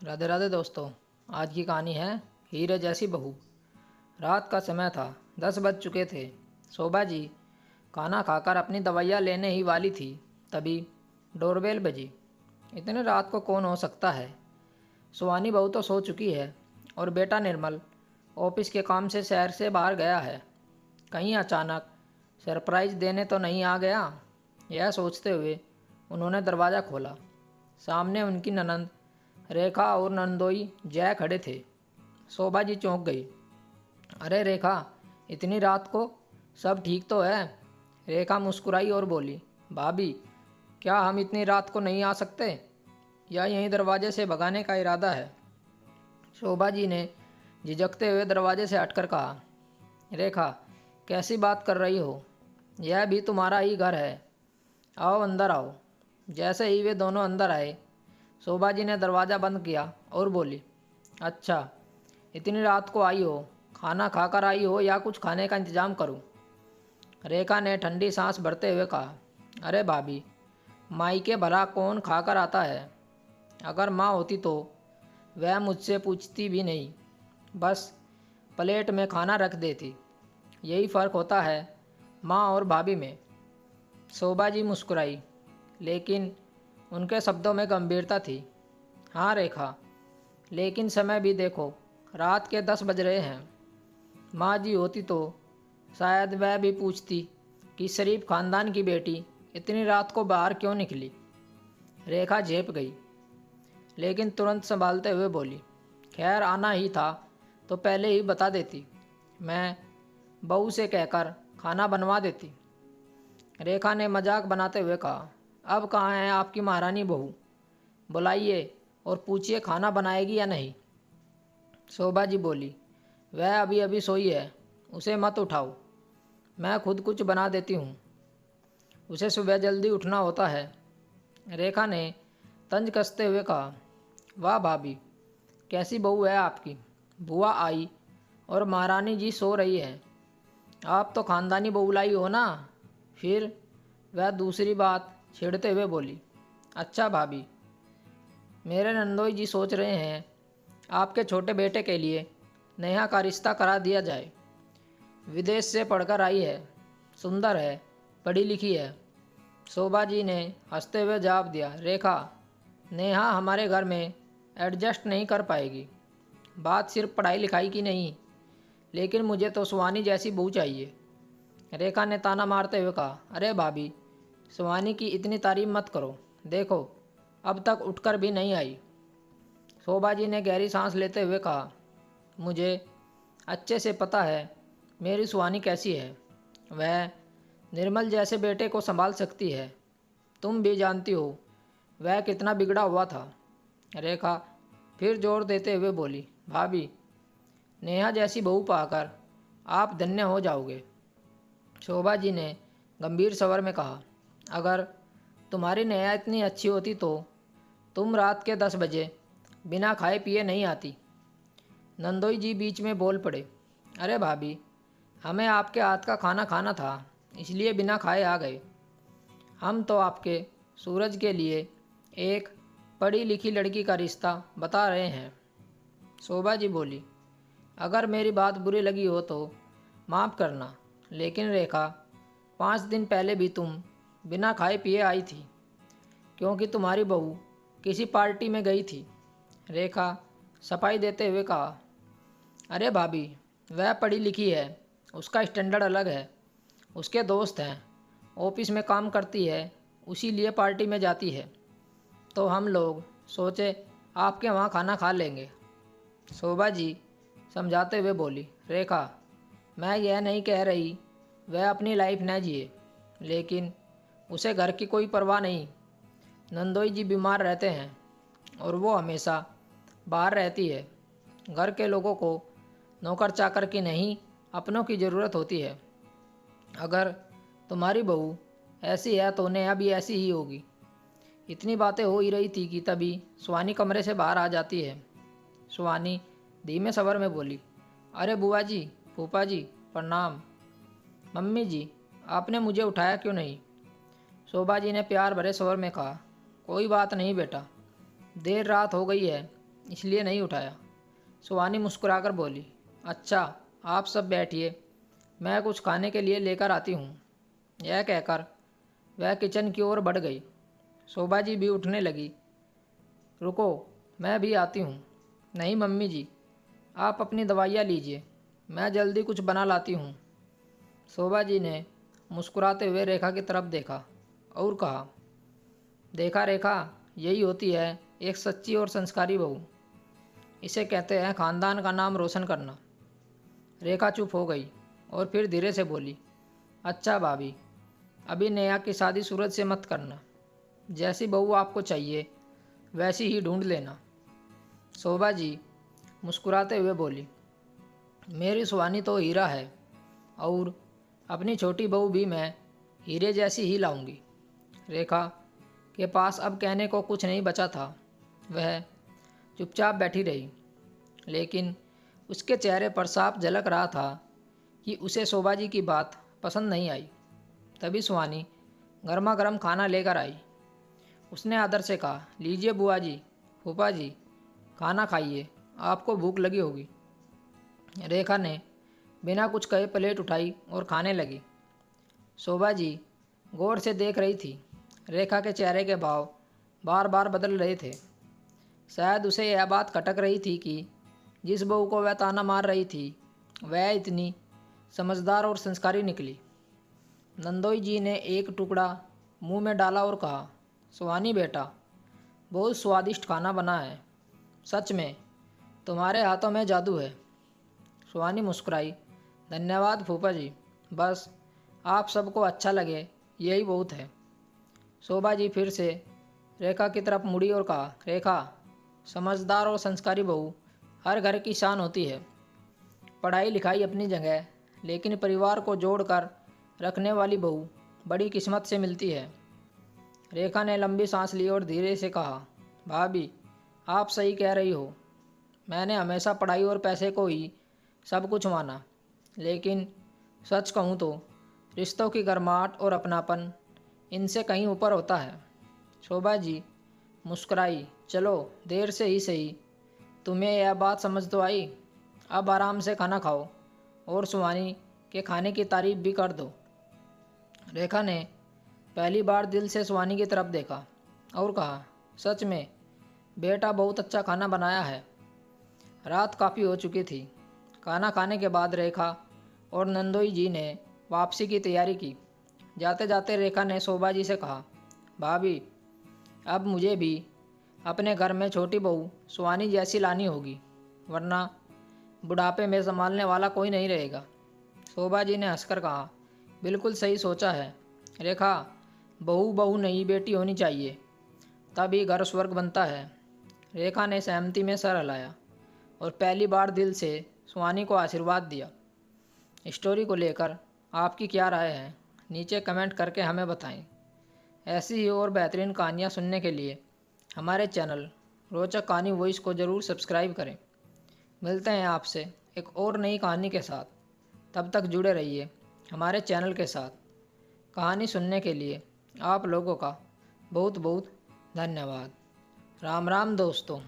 राधे राधे दोस्तों। आज की कहानी है हीरे जैसी बहू। रात का समय था, 10 बज चुके थे। शोभा जी खाना खाकर अपनी दवाइयाँ लेने ही वाली थी, तभी डोरबेल बजी। इतने रात को कौन हो सकता है? सुहानी बहू तो सो चुकी है और बेटा निर्मल ऑफिस के काम से शहर से बाहर गया है। कहीं अचानक सरप्राइज़ देने तो नहीं आ गया? यह सोचते हुए उन्होंने दरवाज़ा खोला। सामने उनकी ननंद रेखा और नंदोई जय खड़े थे। शोभा जी चौंक गई। अरे रेखा, इतनी रात को सब ठीक तो है? रेखा मुस्कुराई और बोली, भाभी, क्या हम इतनी रात को नहीं आ सकते, या यहीं दरवाजे से भगाने का इरादा है? शोभा जी ने झिझकते हुए दरवाजे से हटकर कहा, रेखा, कैसी बात कर रही हो? यह भी तुम्हारा ही घर है। आओ अंदर आओ। जैसे ही वे दोनों अंदर आए, शोभा जी ने दरवाज़ा बंद किया और बोली, अच्छा, इतनी रात को आई हो, खाना खाकर आई हो या कुछ खाने का इंतज़ाम करूं? रेखा ने ठंडी सांस भरते हुए कहा, अरे भाभी, मायके भला कौन खाकर आता है? अगर माँ होती तो वह मुझसे पूछती भी नहीं, बस प्लेट में खाना रख देती। यही फ़र्क होता है माँ और भाभी में। शोभा जी मुस्कुराई, लेकिन उनके शब्दों में गंभीरता थी। हाँ रेखा, लेकिन समय भी देखो, रात के 10 बज रहे हैं। माँ जी होती तो शायद वह भी पूछती कि शरीफ खानदान की बेटी इतनी रात को बाहर क्यों निकली। रेखा झेप गई, लेकिन तुरंत संभालते हुए बोली, खैर आना ही था तो पहले ही बता देती, मैं बहू से कहकर खाना बनवा देती। रेखा ने मजाक बनाते हुए कहा, अब कहाँ है आपकी महारानी बहू? बुलाइए और पूछिए खाना बनाएगी या नहीं। शोभा जी बोली, वह अभी अभी सोई है, उसे मत उठाओ, मैं खुद कुछ बना देती हूँ, उसे सुबह जल्दी उठना होता है। रेखा ने तंज कसते हुए कहा, वाह भाभी, कैसी बहू है आपकी। बुआ आई और महारानी जी सो रही है, आप तो खानदानी बहू लाई हो ना। फिर वह दूसरी बात छेड़ते हुए बोली, अच्छा भाभी, मेरे नंदोई जी सोच रहे हैं आपके छोटे बेटे के लिए नेहा का रिश्ता करा दिया जाए। विदेश से पढ़कर आई है, सुंदर है, पढ़ी लिखी है। शोभा जी ने हंसते हुए जवाब दिया, रेखा, नेहा हमारे घर में एडजस्ट नहीं कर पाएगी। बात सिर्फ पढ़ाई लिखाई की नहीं, लेकिन मुझे तो सुहानी जैसी बहू चाहिए। रेखा ने ताना मारते हुए कहा, अरे भाभी, सुहानी की इतनी तारीफ मत करो, देखो अब तक उठकर भी नहीं आई। शोभा जी ने गहरी सांस लेते हुए कहा, मुझे अच्छे से पता है मेरी सुहानी कैसी है। वह निर्मल जैसे बेटे को संभाल सकती है। तुम भी जानती हो वह कितना बिगड़ा हुआ था। रेखा फिर जोर देते हुए बोली, भाभी, नेहा जैसी बहू पाकर आप धन्य हो जाओगे। शोभा जी ने गंभीर स्वर में कहा, अगर तुम्हारी नेहा इतनी अच्छी होती तो तुम रात के 10 बजे बिना खाए पिए नहीं आती। नंदोई जी बीच में बोल पड़े, अरे भाभी, हमें आपके हाथ का खाना खाना था, इसलिए बिना खाए आ गए। हम तो आपके सूरज के लिए एक पढ़ी लिखी लड़की का रिश्ता बता रहे हैं। शोभा जी बोली, अगर मेरी बात बुरी लगी हो तो माफ़ करना, लेकिन रेखा, 5 दिन पहले भी तुम बिना खाए पिए आई थी, क्योंकि तुम्हारी बहू किसी पार्टी में गई थी। रेखा सफाई देते हुए कहा, अरे भाभी, वह पढ़ी लिखी है, उसका स्टैंडर्ड अलग है, उसके दोस्त हैं, ऑफिस में काम करती है, उसी लिए पार्टी में जाती है, तो हम लोग सोचे आपके वहाँ खाना खा लेंगे। शोभा जी समझाते हुए बोली, रेखा, मैं यह नहीं कह रही वह अपनी लाइफ न जिए, लेकिन उसे घर की कोई परवाह नहीं। नंदोई जी बीमार रहते हैं और वो हमेशा बाहर रहती है। घर के लोगों को नौकर चाकर की नहीं, अपनों की ज़रूरत होती है। अगर तुम्हारी बहू ऐसी है तो नेहा भी ऐसी ही होगी। इतनी बातें हो ही रही थी कि तभी सुहानी कमरे से बाहर आ जाती है। सुहानी धीमे स्वर में बोली, अरे बुआ जी, फूफा जी, प्रणाम। मम्मी जी, आपने मुझे उठाया क्यों नहीं? शोभा जी ने प्यार भरे स्वर में कहा, कोई बात नहीं बेटा, देर रात हो गई है, इसलिए नहीं उठाया। शिवानी मुस्कुराकर बोली, अच्छा आप सब बैठिए, मैं कुछ खाने के लिए लेकर आती हूँ। यह कहकर वह किचन की ओर बढ़ गई। शोभा जी भी उठने लगी। रुको, मैं भी आती हूँ। नहीं मम्मी जी, आप अपनी दवाइयाँ लीजिए, मैं जल्दी कुछ बना लाती हूँ। शोभा जी ने मुस्कुराते हुए रेखा की तरफ देखा और कहा, देखा रेखा, यही होती है एक सच्ची और संस्कारी बहू। इसे कहते हैं खानदान का नाम रोशन करना। रेखा चुप हो गई और फिर धीरे से बोली, अच्छा भाभी, अभी नेहा की शादी सूरज से मत करना। जैसी बहू आपको चाहिए वैसी ही ढूंढ लेना। शोभा जी मुस्कुराते हुए बोली, मेरी सुहानी तो हीरा है और अपनी छोटी बहू भी मैं हीरे जैसी ही लाऊंगी। रेखा के पास अब कहने को कुछ नहीं बचा था। वह चुपचाप बैठी रही, लेकिन उसके चेहरे पर साफ झलक रहा था कि उसे शोभा जी की बात पसंद नहीं आई। तभी सुहानी गर्मा गर्म खाना लेकर आई। उसने आदर से कहा, लीजिए बुआ जी, फूफा जी, खाना खाइए, आपको भूख लगी होगी। रेखा ने बिना कुछ कहे प्लेट उठाई और खाने लगी। शोभा जी गौर से देख रही थी। रेखा के चेहरे के भाव बार बार बदल रहे थे। शायद उसे यह बात खटक रही थी कि जिस बहू को वह ताना मार रही थी वह इतनी समझदार और संस्कारी निकली। नंदोई जी ने एक टुकड़ा मुंह में डाला और कहा, सुहानी बेटा, बहुत स्वादिष्ट खाना बना है, सच में तुम्हारे हाथों में जादू है। सुहानी मुस्कुराई, धन्यवाद फूफा जी, बस आप सबको अच्छा लगे यही बहुत है। शोभा जी फिर से रेखा की तरफ मुड़ी और कहा, रेखा, समझदार और संस्कारी बहू हर घर की शान होती है। पढ़ाई लिखाई अपनी जगह, लेकिन परिवार को जोड़कर रखने वाली बहू बड़ी किस्मत से मिलती है। रेखा ने लंबी सांस ली और धीरे से कहा, भाभी, आप सही कह रही हो। मैंने हमेशा पढ़ाई और पैसे को ही सब कुछ माना, लेकिन सच कहूँ तो रिश्तों की गर्माहट और अपनापन इनसे कहीं ऊपर होता है। शोभा जी मुस्कुराई, चलो देर से ही सही, तुम्हें यह बात समझ तो आई। अब आराम से खाना खाओ और सुहानी के खाने की तारीफ भी कर दो। रेखा ने पहली बार दिल से सुहानी की तरफ देखा और कहा, सच में बेटा बहुत अच्छा खाना बनाया है। रात काफ़ी हो चुकी थी। खाना खाने के बाद रेखा और नंदोई जी ने वापसी की तैयारी की। जाते जाते रेखा ने शोभा जी से कहा, भाभी, अब मुझे भी अपने घर में छोटी बहू सुहानी जैसी लानी होगी, वरना बुढ़ापे में संभालने वाला कोई नहीं रहेगा। शोभा जी ने हंसकर कहा, बिल्कुल सही सोचा है रेखा, बहू बहू नहीं बेटी होनी चाहिए, तभी घर स्वर्ग बनता है। रेखा ने सहमति में सर हिलाया और पहली बार दिल से सुहानी को आशीर्वाद दिया। स्टोरी को लेकर आपकी क्या राय है, नीचे कमेंट करके हमें बताएं। ऐसी ही और बेहतरीन कहानियाँ सुनने के लिए हमारे चैनल रोचक कहानी वॉइस को ज़रूर सब्सक्राइब करें। मिलते हैं आपसे एक और नई कहानी के साथ। तब तक जुड़े रहिए हमारे चैनल के साथ। कहानी सुनने के लिए आप लोगों का बहुत बहुत धन्यवाद। राम राम दोस्तों।